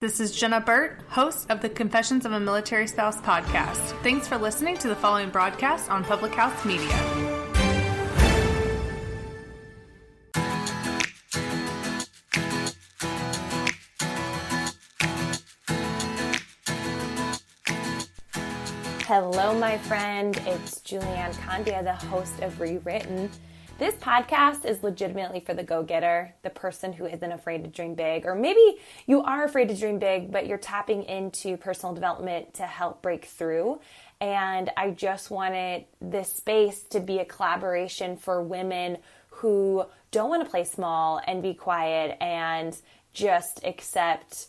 This is Jenna Burt, host of the Confessions of a Military Spouse podcast. Thanks for listening to the following broadcast on Public House Media. Hello, my friend. It's Julianne Condia, the host of Rewritten. This podcast is legitimately for the go-getter, the person who isn't afraid to dream big, or maybe you are afraid to dream big, but you're tapping into personal development to help break through. And I just wanted this space to be a collaboration for women who don't want to play small and be quiet and just accept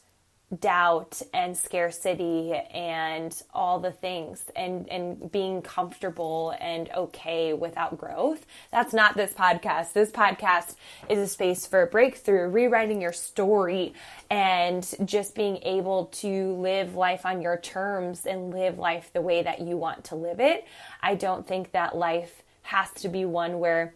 doubt and scarcity and all the things and being comfortable and okay without growth. That's not this podcast. This podcast is a space for breakthrough, rewriting your story, and just being able to live life on your terms and live life the way that you want to live it. I don't think that life has to be one where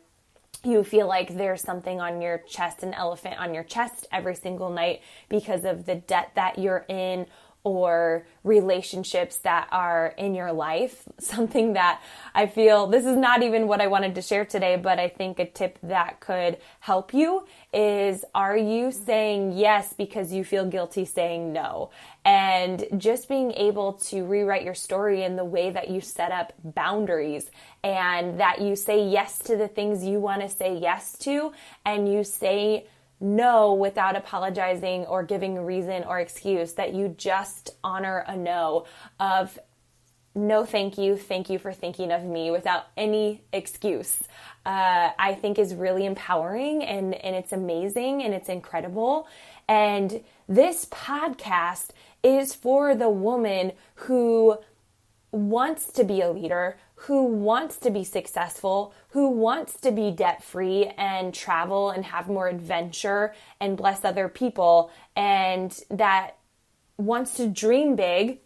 you feel like there's something on your chest, an elephant on your chest every single night because of the debt that you're in or relationships that are in your life. Something that I feel, this is not even what I wanted to share today, but I think a tip that could help you is, are you saying yes because you feel guilty saying no? And just being able to rewrite your story in the way that you set up boundaries and that you say yes to the things you want to say yes to, and you say no without apologizing or giving a reason or excuse, that you just honor a no of no, thank you for thinking of me without any excuse. I think is really empowering and it's amazing and it's incredible. And this podcast is for the woman who wants to be a leader, who wants to be successful, who wants to be debt-free and travel and have more adventure and bless other people, and that wants to dream big,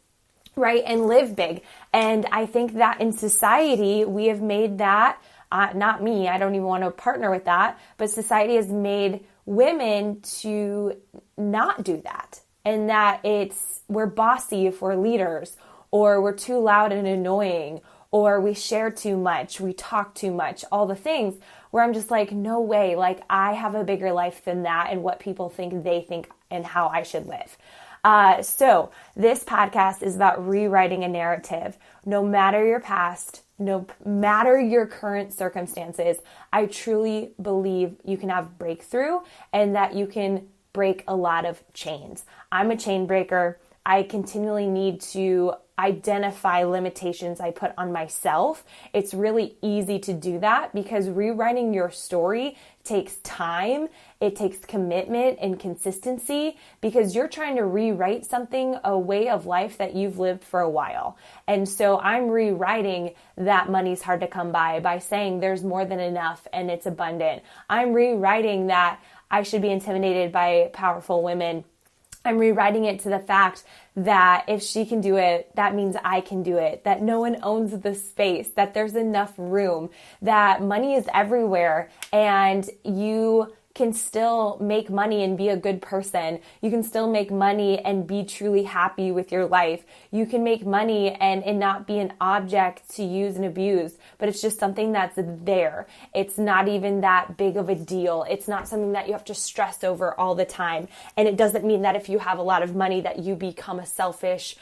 right, and live big. And I think that in society, we have made that, not me, I don't even want to partner with that, but society has made women to not do that. And that we're bossy if we're leaders, or we're too loud and annoying, or we share too much, we talk too much, all the things where I'm just like, no way, like I have a bigger life than that and what people think they think and how I should live. So this podcast is about rewriting a narrative. No matter your past, no matter your current circumstances, I truly believe you can have breakthrough and that you can break a lot of chains. I'm a chain breaker. I continually need to identify limitations I put on myself. It's really easy to do that because rewriting your story takes time. It takes commitment and consistency because you're trying to rewrite something, a way of life that you've lived for a while. And so I'm rewriting that money's hard to come by saying there's more than enough and it's abundant. I'm rewriting that I should be intimidated by powerful women. I'm rewriting it to the fact that if she can do it, that means I can do it, that no one owns the space, that there's enough room, that money is everywhere, and you can still make money and be a good person. You can still make money and be truly happy with your life. You can make money and not be an object to use and abuse, but it's just something that's there. It's not even that big of a deal. It's not something that you have to stress over all the time. And it doesn't mean that if you have a lot of money that you become a selfish,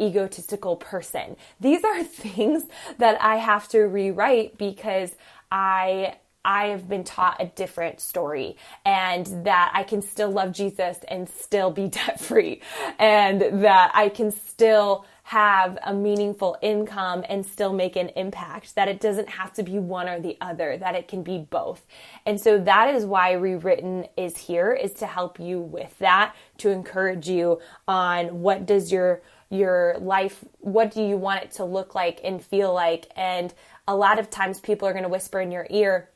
egotistical person. These are things that I have to rewrite because I have been taught a different story, and that I can still love Jesus and still be debt-free, and that I can still have a meaningful income and still make an impact, that it doesn't have to be one or the other, that it can be both. And so that is why Rewritten is here, is to help you with that, to encourage you on what does your life, what do you want it to look like and feel like. And a lot of times people are going to whisper in your ear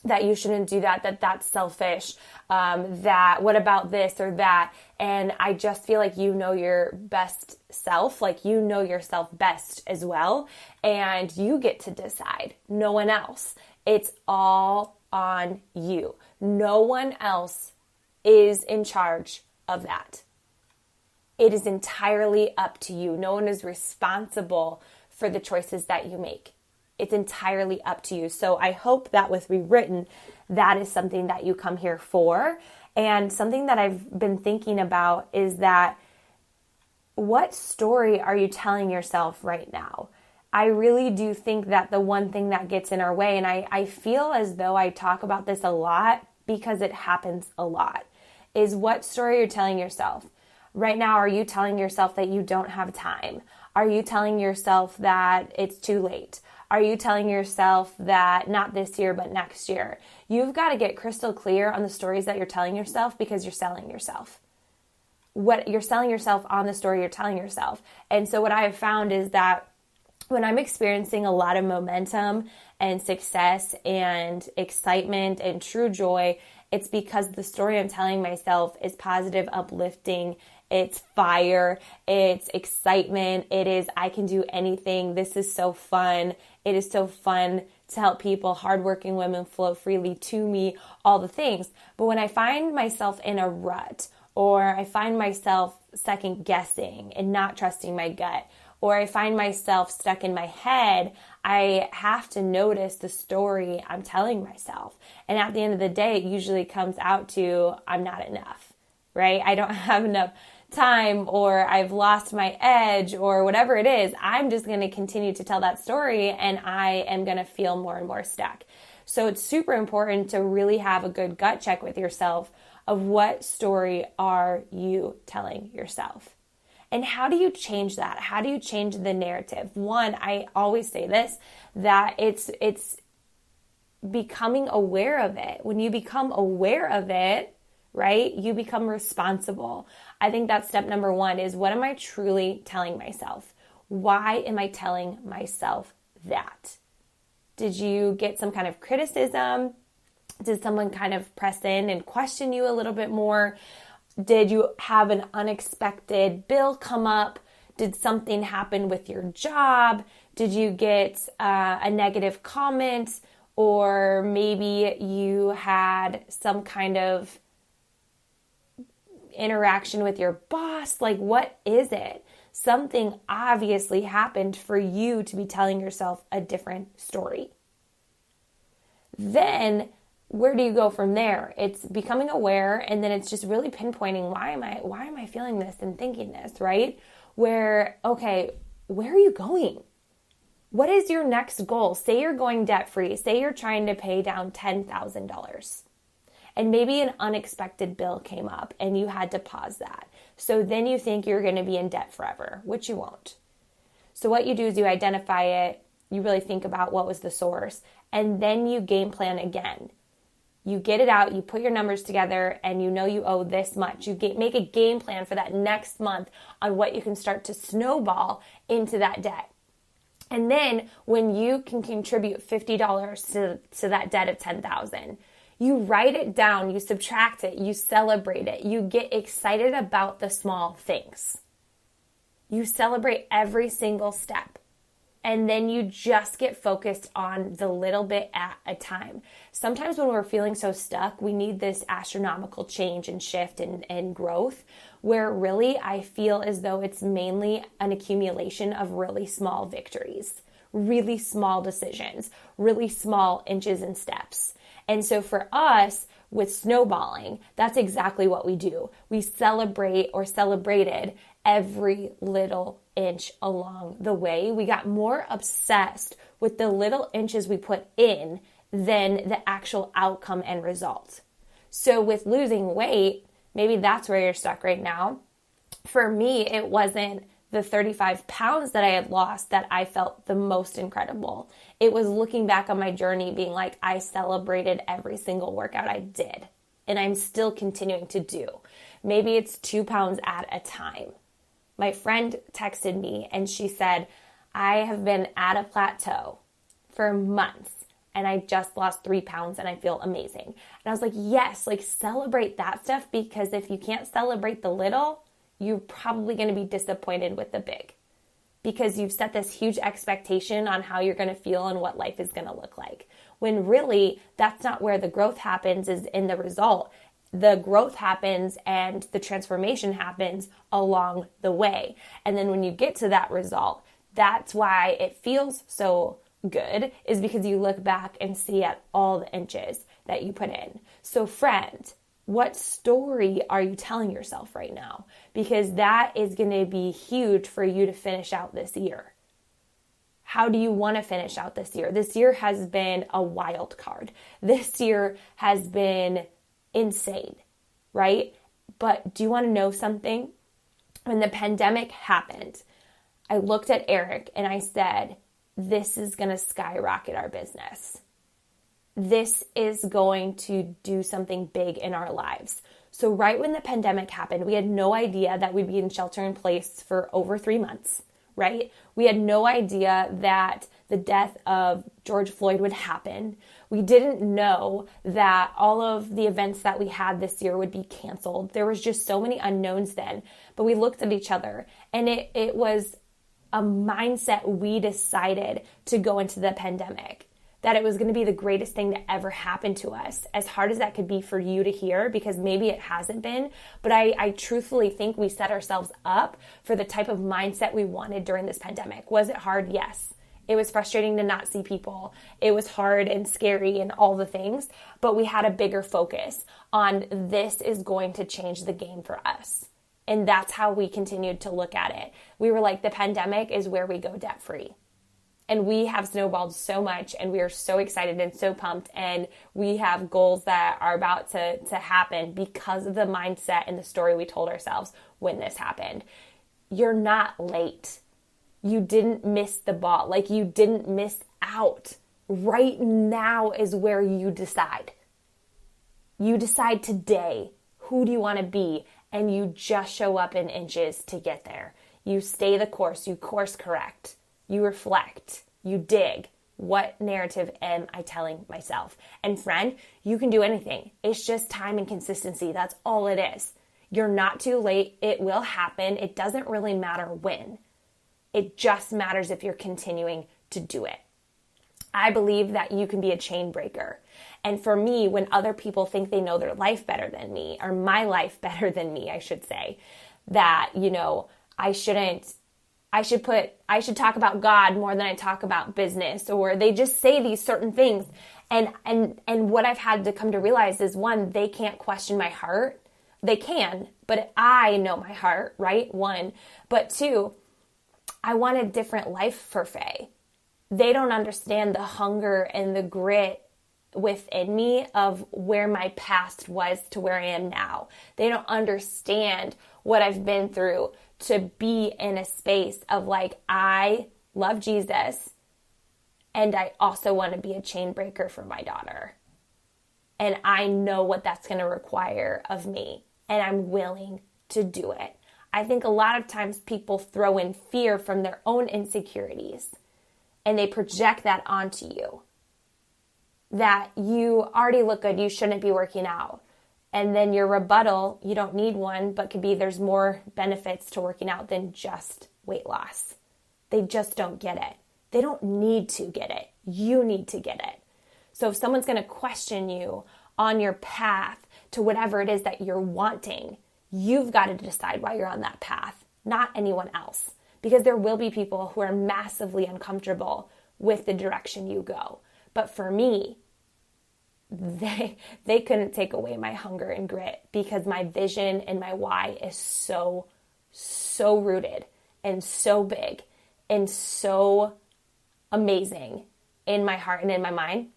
that you shouldn't do that that's selfish, that what about this or that. And I just feel like you know your best self, like you know yourself best as well. And you get to decide, no one else. It's all on you. No one else is in charge of that. It is entirely up to you. No one is responsible for the choices that you make. It's entirely up to you. So I hope that with Rewritten, that is something that you come here for. And something that I've been thinking about is that what story are you telling yourself right now? I really do think that the one thing that gets in our way, and I feel as though I talk about this a lot because it happens a lot, is what story you're telling yourself. Right now, are you telling yourself that you don't have time? Are you telling yourself that it's too late? Are you telling yourself that not this year, but next year? You've got to get crystal clear on the stories that you're telling yourself because you're selling yourself. What you're selling yourself on the story you're telling yourself. And so what I have found is that when I'm experiencing a lot of momentum and success and excitement and true joy, it's because the story I'm telling myself is positive, uplifting, it's fire, it's excitement, it is I can do anything, this is so fun, it is so fun to help people, hardworking women flow freely to me, all the things. But when I find myself in a rut, or I find myself second guessing and not trusting my gut, or I find myself stuck in my head, I have to notice the story I'm telling myself. And at the end of the day, it usually comes out to I'm not enough, right? I don't have enough time, or I've lost my edge, or whatever it is. I'm just going to continue to tell that story, and I am going to feel more and more stuck. So it's super important to really have a good gut check with yourself of what story are you telling yourself? And how do you change that? How do you change the narrative? One, I always say this, that it's becoming aware of it. When you become aware of it, right, you become responsible. I think that's step number one is, what am I truly telling myself? Why am I telling myself that? Did you get some kind of criticism? Did someone kind of press in and question you a little bit more? Did you have an unexpected bill come up? Did something happen with your job? Did you get a negative comment? Or maybe you had some kind of interaction with your boss? Like, what is it? Something obviously happened for you to be telling yourself a different story. Then where do you go from there? It's becoming aware, and then it's just really pinpointing, why am I feeling this and thinking this, right? Where are you going? What is your next goal? Say you're going debt-free. Say you're trying to pay down $10,000. And maybe an unexpected bill came up and you had to pause that. So then you think you're going to be in debt forever, which you won't. So what you do is you identify it, you really think about what was the source, and then you game plan again. You get it out, you put your numbers together, and you know you owe this much. You make a game plan for that next month on what you can start to snowball into that debt. And then when you can contribute $50 to that debt of $10,000, you write it down, you subtract it, you celebrate it, you get excited about the small things. You celebrate every single step. And then you just get focused on the little bit at a time. Sometimes when we're feeling so stuck, we need this astronomical change and shift and growth, where really I feel as though it's mainly an accumulation of really small victories, really small decisions, really small inches and steps. And so for us, with snowballing, that's exactly what we do. We celebrate or celebrated every little inch along the way. We got more obsessed with the little inches we put in than the actual outcome and result. So with losing weight, maybe that's where you're stuck right now. For me, it wasn't the 35 pounds that I had lost that I felt the most incredible. It was looking back on my journey being like, I celebrated every single workout I did, and I'm still continuing to do. Maybe it's 2 pounds at a time. My friend texted me and she said, I have been at a plateau for months and I just lost 3 pounds and I feel amazing. And I was like, yes, like celebrate that stuff, because if you can't celebrate the little, you're probably going to be disappointed with the big, because you've set this huge expectation on how you're going to feel and what life is going to look like. When really that's not where the growth happens, is in the result. the growth happens and the transformation happens along the way. And then when you get to that result, that's why it feels so good, is because you look back and see at all the inches that you put in. So friend, what story are you telling yourself right now? Because that is going to be huge for you to finish out this year. How do you want to finish out this year? This year has been a wild card. This year has been insane, right? But do you want to know something? When the pandemic happened, I looked at Eric and I said, this is going to skyrocket our business. This is going to do something big in our lives. So right when the pandemic happened, we had no idea that we'd be in shelter in place for over 3 months, right? We had no idea that the death of George Floyd would happen. We didn't know that all of the events that we had this year would be canceled. There was just so many unknowns then. But we looked at each other, and it was a mindset we decided to go into the pandemic, that it was going to be the greatest thing to ever happen to us. As hard as that could be for you to hear, because maybe it hasn't been, but I truthfully think we set ourselves up for the type of mindset we wanted during this pandemic. Was it hard? Yes. It was frustrating to not see people. It was hard and scary and all the things, but we had a bigger focus on this is going to change the game for us. And that's how we continued to look at it. We were like, the pandemic is where we go debt free. And we have snowballed so much, and we are so excited and so pumped, and we have goals that are about to happen because of the mindset and the story we told ourselves when this happened. You're not late. You didn't miss the ball. Like, you didn't miss out. Right now is where you decide. You decide today, who do you want to be? And you just show up in inches to get there. You stay the course. You course correct. You reflect. You dig. What narrative am I telling myself? And friend, you can do anything. It's just time and consistency. That's all it is. You're not too late. It will happen. It doesn't really matter when. It just matters if you're continuing to do it. I believe that you can be a chain breaker. And for me, when other people think they know their life better than me, or my life better than me, I should say, that, I should talk about God more than I talk about business, or they just say these certain things. And what I've had to come to realize is, one, they can't question my heart. They can, but I know my heart, right? One. But two, I want a different life for Faye. They don't understand the hunger and the grit within me of where my past was to where I am now. They don't understand what I've been through to be in a space of like, I love Jesus and I also want to be a chain breaker for my daughter. And I know what that's going to require of me, and I'm willing to do it. I think a lot of times people throw in fear from their own insecurities, and they project that onto you. That you already look good, you shouldn't be working out. And then your rebuttal, you don't need one, but could be there's more benefits to working out than just weight loss. They just don't get it. They don't need to get it. You need to get it. So if someone's going to question you on your path to whatever it is that you're wanting, you've got to decide why you're on that path, not anyone else. Because there will be people who are massively uncomfortable with the direction you go. But for me, they couldn't take away my hunger and grit, because my vision and my why is so rooted and so big and so amazing in my heart and in my mind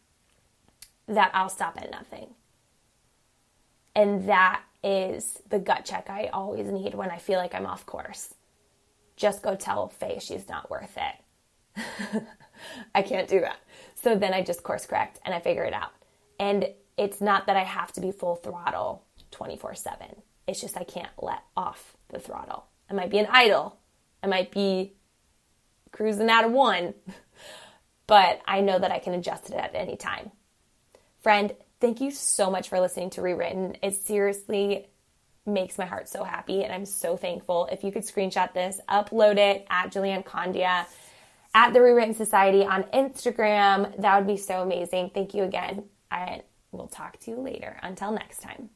that I'll stop at nothing. And that is the gut check I always need when I feel like I'm off course. Just go tell Faye she's not worth it. I can't do that. So then I just course correct and I figure it out. And it's not that I have to be full throttle 24/7. It's just I can't let off the throttle. I might be an idle. I might be cruising out of one. But I know that I can adjust it at any time. Friend, thank you so much for listening to Rewritten. It seriously makes my heart so happy, and I'm so thankful. If you could screenshot this, upload it at Julianne Condia, at the Rewritten Society on Instagram, that would be so amazing. Thank you again. I will talk to you later. Until next time.